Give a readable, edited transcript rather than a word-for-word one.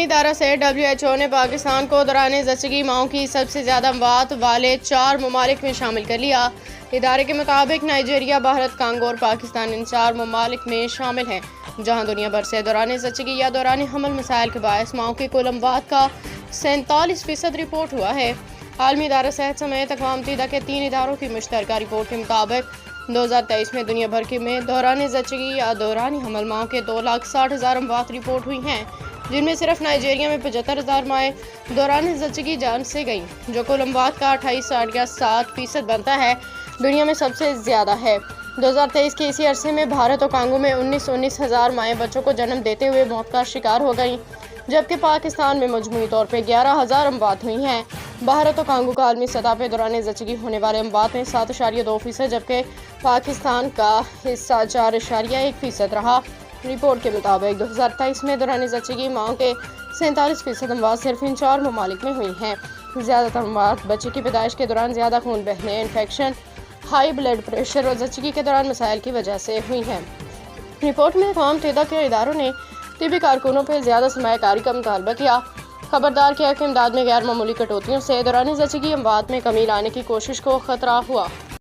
عالمی ادارہ سے WHO نے پاکستان کو دوران زچگی ماؤں کی سب سے زیادہ اموات والے 4 ممالک میں شامل کر لیا۔ ادارے کے مطابق نائجیریا، بھارت، کانگو اور پاکستان ان 4 ممالک میں شامل ہیں جہاں دنیا بھر سے دوران زچگی یا دوران حمل مسائل کے باعث ماؤں کی کل اموات کا 47% رپورٹ ہوا ہے۔ عالمی ادارہ صحت سمیت اقوام متحدہ کے 3 اداروں کی مشترکہ رپورٹ کے مطابق 2023 میں دنیا بھر میں دوران زچگی یا دوران حمل ماؤں کے 2,60,000 اموات رپورٹ ہوئی ہیں، جن میں صرف نائجیریا میں 75,000 مائیں دوران زچگی جان سے گئیں، جو کل اموات کا 28.7% بنتا ہے، دنیا میں سب سے زیادہ ہے۔ 2023 کے اسی عرصے میں بھارت اور کانگو میں 19,000 مائیں بچوں کو جنم دیتے ہوئے موت کا شکار ہو گئیں، جبکہ پاکستان میں مجموعی طور پہ 11,000 اموات ہوئی ہیں۔ بھارت اور کانگو کا عالمی سطح پہ دوران زچگی ہونے والے اموات میں 7.2%، جبکہ پاکستان کا حصہ 4.1% رہا۔ رپورٹ کے مطابق 2023 میں دوران زچگی ماؤں کے 47% اموات صرف ان 4 ممالک میں ہوئی ہیں۔ زیادہ تر اموات بچے کی پیدائش کے دوران زیادہ خون بہنے، انفیکشن، ہائی بلڈ پریشر اور زچگی کے دوران مسائل کی وجہ سے ہوئی ہیں۔ رپورٹ میں اقوام متحدہ کے اداروں نے طبی کارکنوں پہ زیادہ سرمایہ کاری کا مطالبہ کیا، خبردار کیا کہ امداد میں غیر معمولی کٹوتیوں سے دوران زچگی اموات میں کمی لانے کی کوشش کو خطرہ ہوا۔